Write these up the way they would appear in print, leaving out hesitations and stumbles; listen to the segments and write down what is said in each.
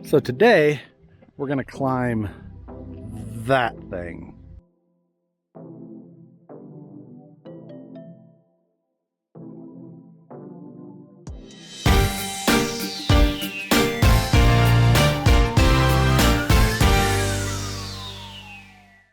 So today we're gonna climb that thing.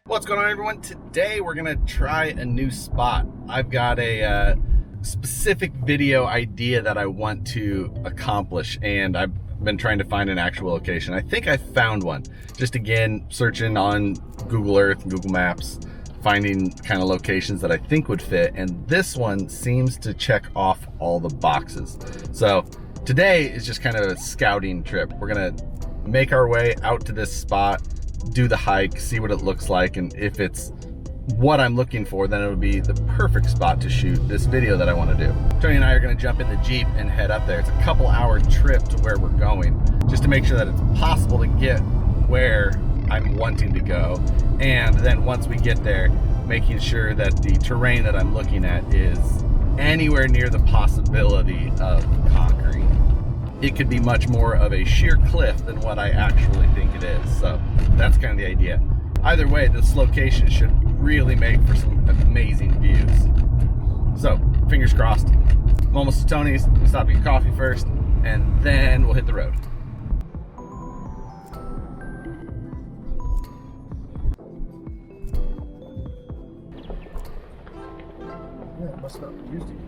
What's going on, everyone? Today we're gonna try a new spot. I've got a specific video idea that I want to accomplish, and I've been trying to find an actual location. I think I found one. Just again, searching on Google Earth and Google Maps, finding kind of locations that I think would fit, and this one seems to check off all the boxes. So today is just kind of a scouting trip. We're gonna make our way out to this spot, do the hike, see what it looks like, and if it's what I'm looking for, then it would be the perfect spot to shoot this video that I want to do. Tony and I are going to jump in the Jeep and head up there. It's a couple hour trip to where we're going, just to make sure that it's possible to get where I'm wanting to go. And then once we get there, making sure that the terrain that I'm looking at is anywhere near the possibility of conquering. It could be much more of a sheer cliff than what I actually think it is. So that's kind of the idea. Either way, this location should really make for some amazing views. So fingers crossed. I'm almost to Tony's. We'll stop and get coffee first, and then we'll hit the road. Yeah, it must not be used anymore.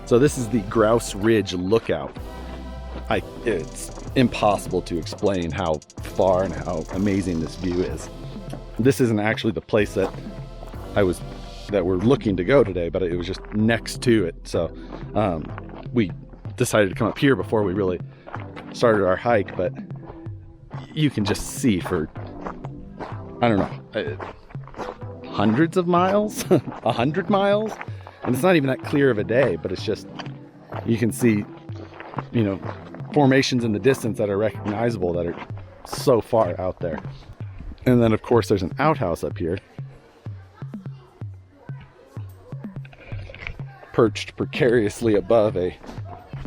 So this is the Grouse Ridge Lookout. It's impossible to explain how far and how amazing this view is. This isn't actually the place that we're looking to go today, but it was just next to it. So we decided to come up here before we really started our hike, but you can just see for, I don't know, hundreds of miles, 100 miles. And it's not even that clear of a day, but it's just, you can see, you know, formations in the distance that are recognizable that are so far out there. And then of course there's an outhouse up here, perched precariously above a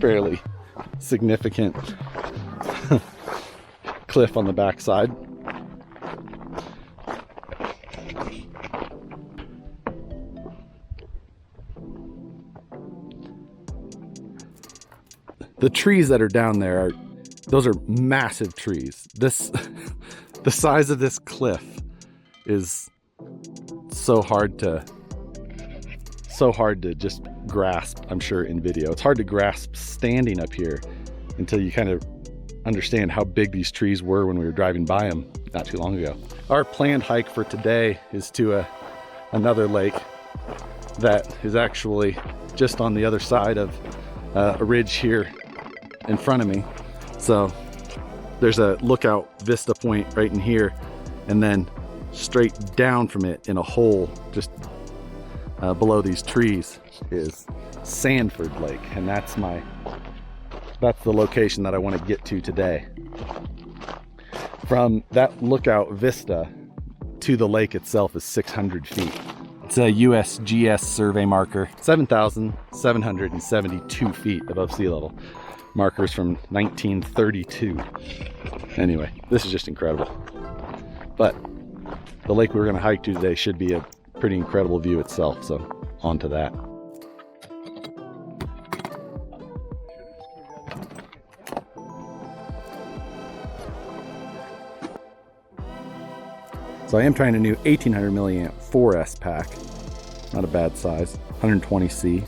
fairly significant cliff on the backside. The trees that are down there those are massive trees. The size of this cliff is so hard to just grasp, I'm sure, in video. It's hard to grasp standing up here until you kind of understand how big these trees were when we were driving by them not too long ago. Our planned hike for today is to another lake that is actually just on the other side of a ridge here in front of me. So there's a lookout vista point right in here, and then straight down from it in a hole just below these trees is Sandford Lake, and that's the location that I want to get to today. From that lookout vista to the lake itself is 600 feet. It's a USGS survey marker, 7,772 feet above sea level. Markers from 1932. Anyway, this is just incredible. But the lake we're going to hike to today should be a pretty incredible view itself, so on to that. So I am trying a new 1800 milliamp 4S pack. Not a bad size, 120C.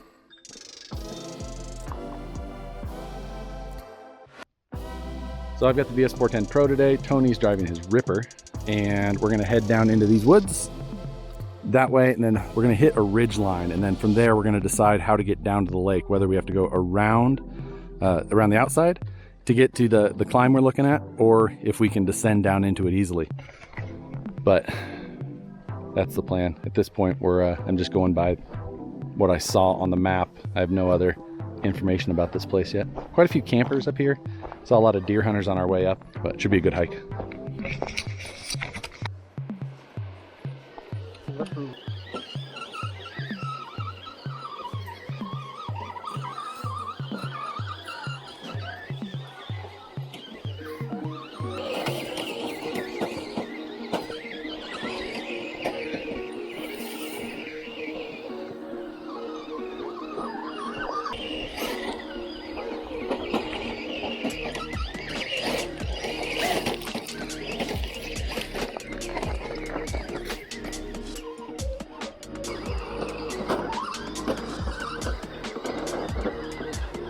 So I've got the VS4-10 Pro today. Tony's driving his Ripper, and we're gonna head down into these woods that way, and then we're gonna hit a ridge line, and then from there we're gonna decide how to get down to the lake, whether we have to go around the outside to get to the climb we're looking at, or if we can descend down into it easily. But that's the plan. At this point, I'm just going by what I saw on the map. I have no other information about this place yet. Quite a few campers up here. Saw a lot of deer hunters on our way up, but it should be a good hike.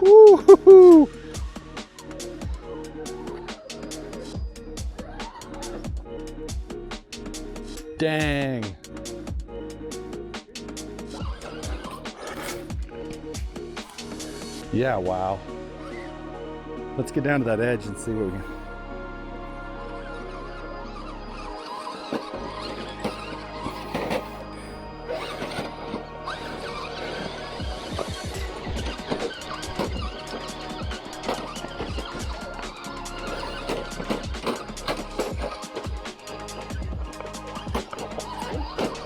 Woo-hoo-hoo. Dang. Yeah, wow. Let's get down to that edge and see what we can.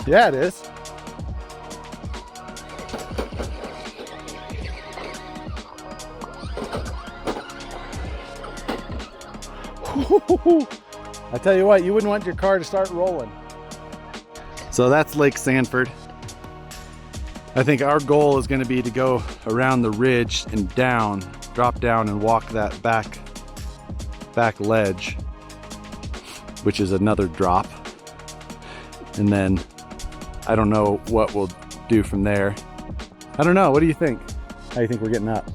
Yeah, it is. I tell you what, you wouldn't want your car to start rolling. So that's Lake Sanford. I think our goal is going to be to go around the ridge and down, drop down and walk that back ledge, which is another drop. And then I don't know what we'll do from there. I don't know. What do you think? How do you think we're getting up?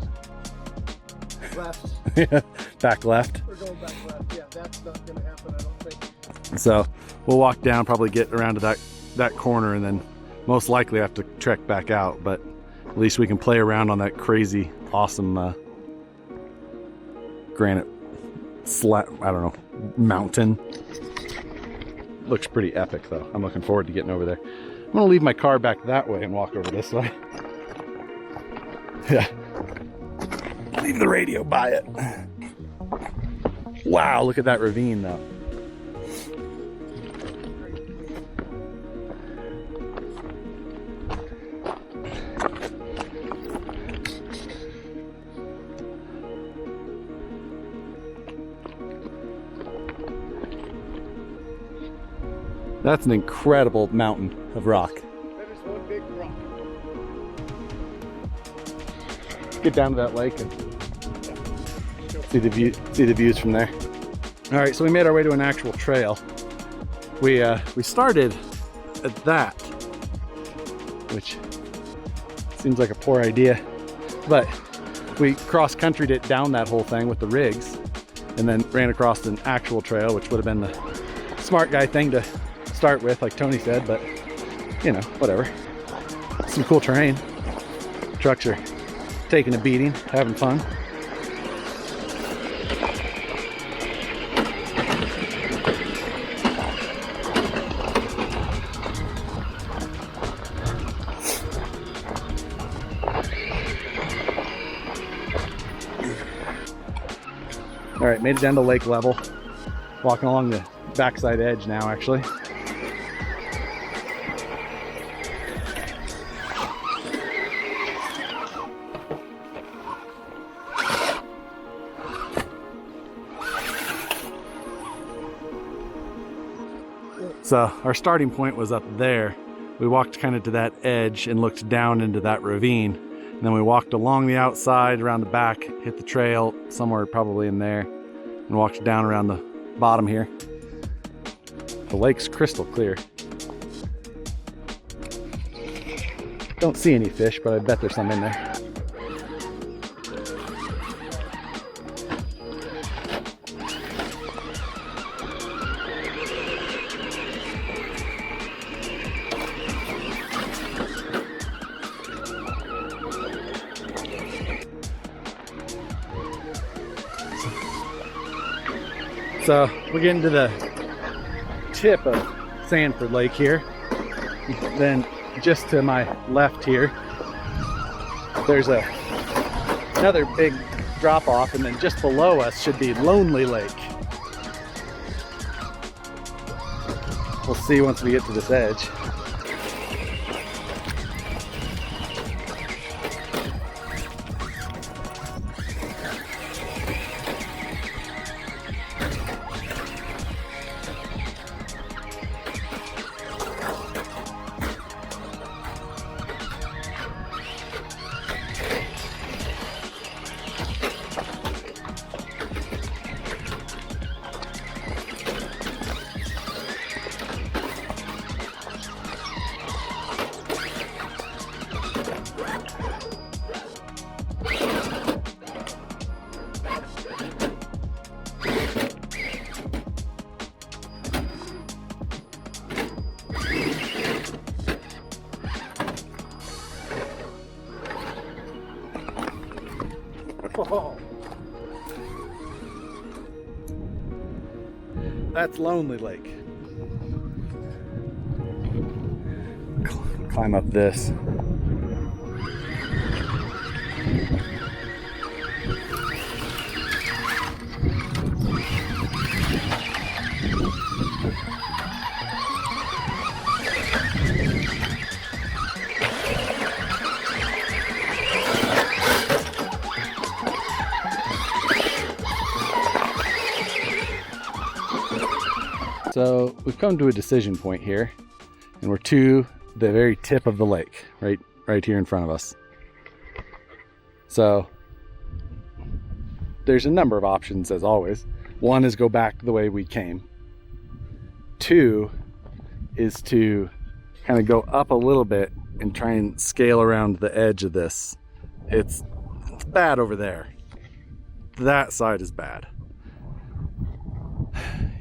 Left. Yeah, back left. We're going back left. Yeah, that's not going to happen, I don't think. So we'll walk down, probably get around to that corner, and then most likely have to trek back out. But at least we can play around on that crazy, awesome granite I don't know, mountain. Looks pretty epic though. I'm looking forward to getting over there. I'm gonna leave my car back that way and walk over this way. Yeah. Leave the radio by it. Wow, look at that ravine though. That's an incredible mountain of rock. That is one big rock. Get down to that lake and see the views from there. All right, so we made our way to an actual trail. We started at that, which seems like a poor idea, but we cross-countryed it down that whole thing with the rigs, and then ran across an actual trail, which would have been the smart guy thing to start with, like Tony said, but you know, whatever. Some cool terrain. Trucks are taking a beating, having fun. All right, made it down to lake level. Walking along the backside edge now, actually. So our starting point was up there. We walked kind of to that edge and looked down into that ravine. And then we walked along the outside, around the back, hit the trail somewhere probably in there, and walked down around the bottom here. The lake's crystal clear. Don't see any fish, but I bet there's some in there. So we're getting to the tip of Sandford Lake here. Then just to my left here there's another big drop off, and then just below us should be Lonely Lake. We'll see once we get to this edge. Oh. That's Lonely Lake. Climb up this. So we've come to a decision point here, and we're to the very tip of the lake, right here in front of us. So there's a number of options, as always. One is go back the way we came. Two is to kind of go up a little bit and try and scale around the edge of this. It's bad over there. That side is bad.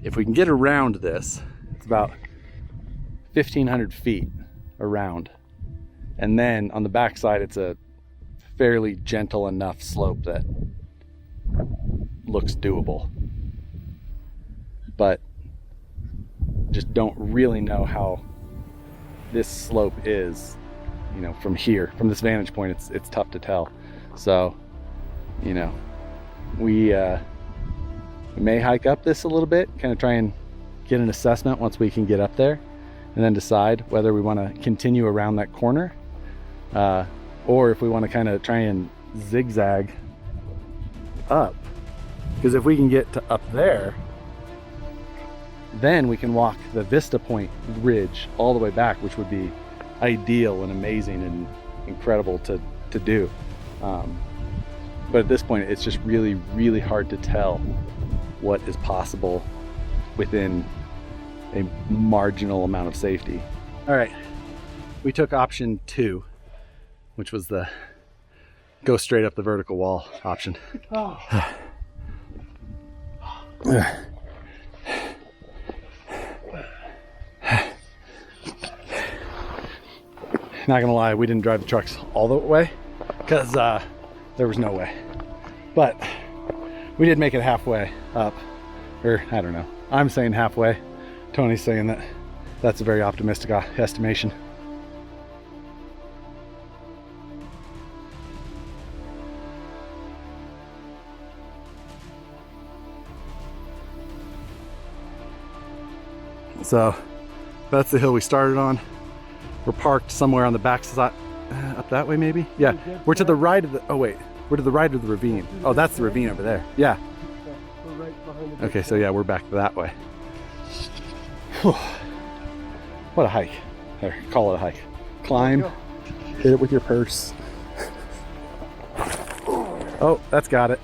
If we can get around this, it's about 1,500 feet around. And then on the back side, it's a fairly gentle enough slope that looks doable. But just don't really know how this slope is, you know, from here, from this vantage point. It's tough to tell. So, you know, we may hike up this a little bit, kind of try and get an assessment once we can get up there, and then decide whether we want to continue around that corner, or if we want to kind of try and zigzag up. Because if we can get to up there, then we can walk the Vista Point Ridge all the way back, which would be ideal and amazing and incredible to do. But at this point, it's just really, really hard to tell what is possible within a marginal amount of safety. All right, we took option 2, which was the go straight up the vertical wall option. Oh. Not gonna lie, we didn't drive the trucks all the way because there was no way. But we did make it halfway up, or I don't know. I'm saying halfway. Tony's saying that that's a very optimistic estimation. So that's the hill we started on. We're parked somewhere on the back side, up that way maybe? Yeah, we're to the right of the, oh wait, we're to the right of the ravine. Oh, that's the ravine over there. Yeah. We're right behind the Okay, so yeah, we're back that way. Whew. What a hike. Or call it a hike. Climb, hit it with your purse. Oh, that's got it.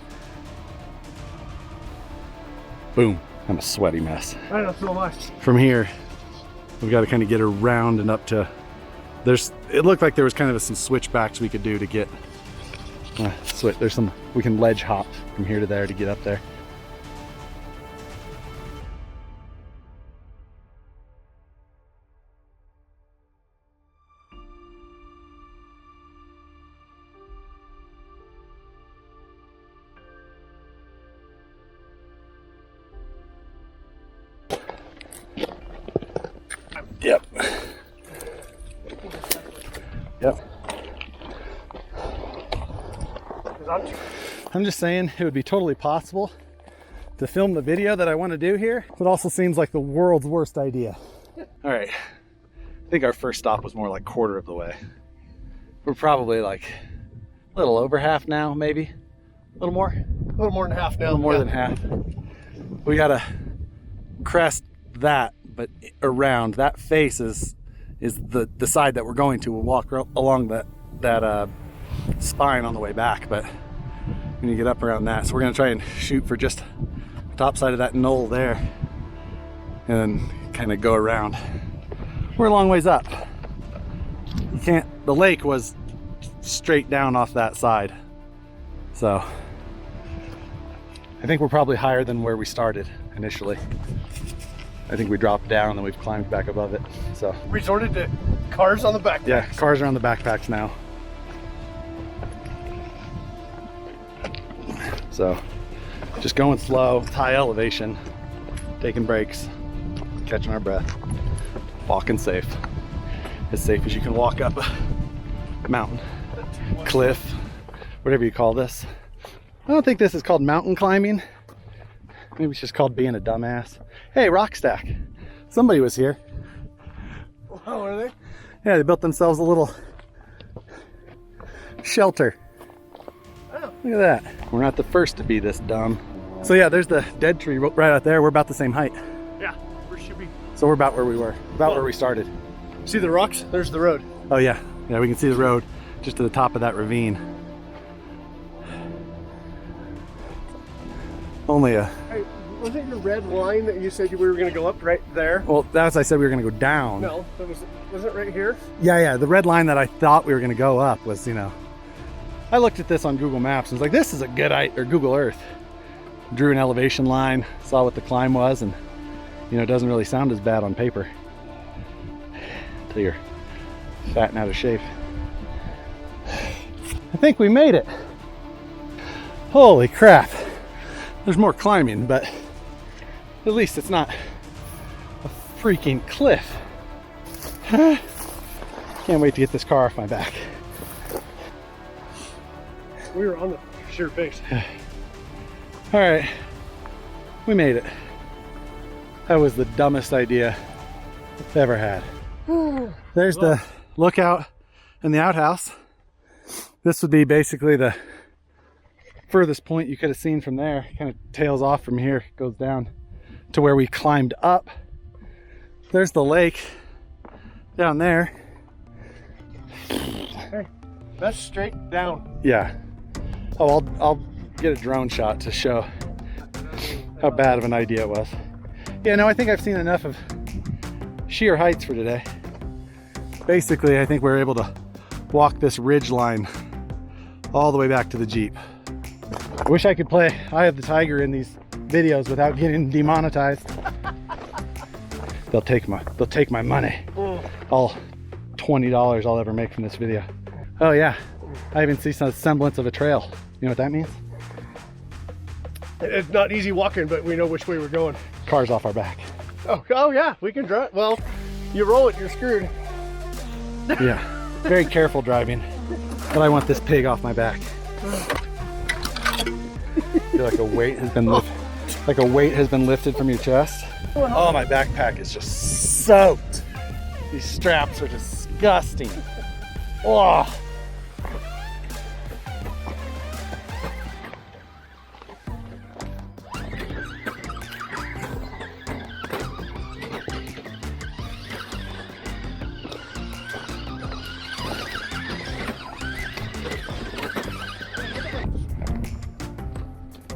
Boom. I'm a sweaty mess. I know so much. From here, we've got to kind of get around and up to, it looked like there was kind of some switchbacks we could do to get, there's some, we can ledge hop from here to there to get up there. Yep. Yep. I'm just saying it would be totally possible to film the video that I want to do here. It also seems like the world's worst idea. All right, I think our first stop was more like quarter of the way. We're probably like a little over half now, maybe. A little more? A little more than half now. A little more than half. We gotta crest that, but around that face is the side that we're going to. We'll walk along that spine on the way back, but when you get up around that, so we're gonna try and shoot for just the top side of that knoll there, and then kind of go around. We're a long ways up. You can't. The lake was straight down off that side, so I think we're probably higher than where we started initially. I think we dropped down and then we've climbed back above it. So resorted to cars on the backpacks. Yeah, cars are on the backpacks now. So just going slow, high elevation, taking breaks, catching our breath, walking safe. As safe as you can walk up a mountain, cliff, whatever you call this. I don't think this is called mountain climbing. Maybe it's just called being a dumbass. Hey, rock stack. Somebody was here. Oh, are they? Yeah, they built themselves a little shelter. Oh. Look at that. We're not the first to be this dumb. So yeah, there's the dead tree right out there. We're about the same height. Yeah, where should we? So we're about where we were, about where we started. See the rocks? There's the road. Oh yeah, yeah, we can see the road just to the top of that ravine. Only a... Hey, was it your red line that you said we were going to go up right there? Well, that's I said we were going to go down. No, that was it right here? Yeah, the red line that I thought we were going to go up was, you know, I looked at this on Google Maps and was like, this is a good or Google Earth. Drew an elevation line, saw what the climb was, and you know, it doesn't really sound as bad on paper until you're fat and out of shape. I think we made it. Holy crap. There's more climbing, but at least it's not a freaking cliff. Can't wait to get this car off my back. We were on the sheer face. All right, we made it. That was the dumbest idea I've ever had. There's the lookout and the outhouse. This would be basically the furthest point you could have seen from there. Kind of tails off from here, goes down to where we climbed up. There's the lake down there. Hey, that's straight down. Yeah. Oh, I'll get a drone shot to show how bad of an idea it was. Yeah, no, I think I've seen enough of sheer heights for today. Basically, I think we're able to walk this ridge line all the way back to the Jeep. I wish I could play Eye of the Tiger in these videos without getting demonetized. They'll take my money. All $20 I'll ever make from this video. Oh yeah, I even see some semblance of a trail. You know what that means? It's not easy walking, but we know which way we're going. Car's off our back. Oh yeah, we can drive. Well, you roll it, you're screwed. Yeah, very careful driving. But I want this pig off my back. I feel like a weight has been lifted from your chest. Oh, my backpack is just soaked. These straps are disgusting. Oh.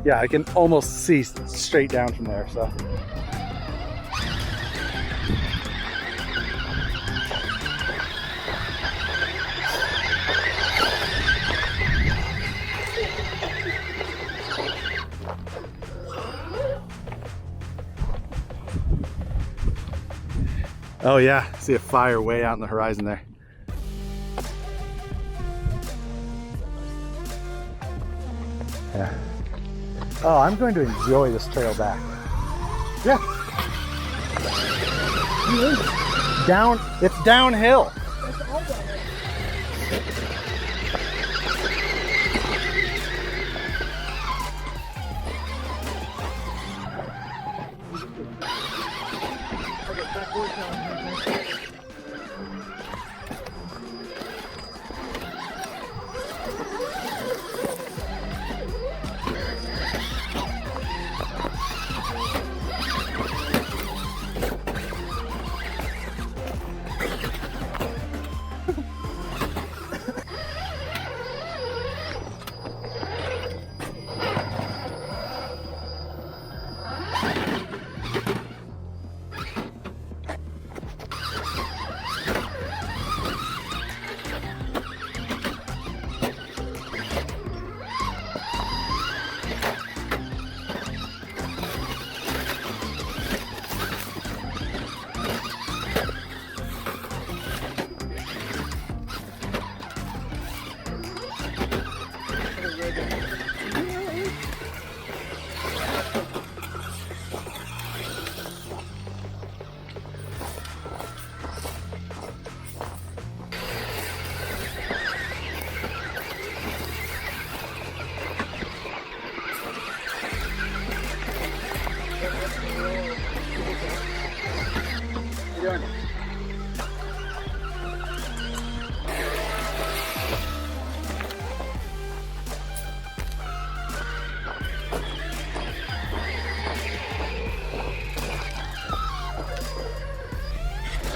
Yeah, I can almost see straight down from there, so. Oh yeah, see a fire way out in the horizon there. Yeah. Oh, I'm going to enjoy this trail back. Yeah. It's downhill.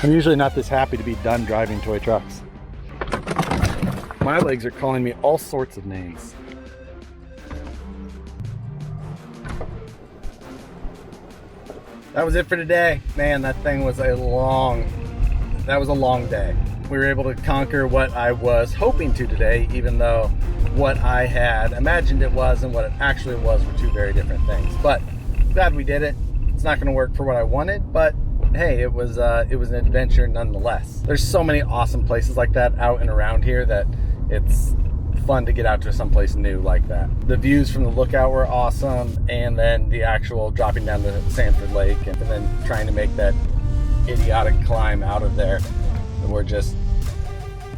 I'm usually not this happy to be done driving toy trucks. My legs are calling me all sorts of names. That was it for today. Man, that thing was a long day. We were able to conquer what I was hoping to today, even though what I had imagined it was and what it actually was were two very different things. But glad we did it. It's not gonna work for what I wanted, but hey, it was an adventure nonetheless. There's so many awesome places like that out and around here that it's fun to get out to someplace new like that. The views from the lookout were awesome, and then the actual dropping down to Sandford Lake and then trying to make that idiotic climb out of there were just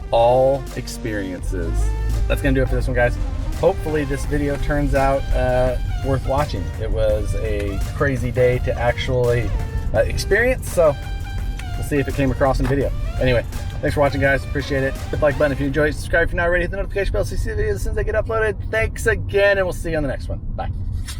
all experiences. That's gonna do it for this one, guys. Hopefully this video turns out worth watching. It was a crazy day to actually experience, so we'll see if it came across in video. Anyway, thanks for watching, guys. Appreciate it. Hit the like button if you enjoyed. Subscribe if you're not already. Hit the notification bell so you see the videos as soon as they get uploaded. Thanks again, and we'll see you on the next one. Bye.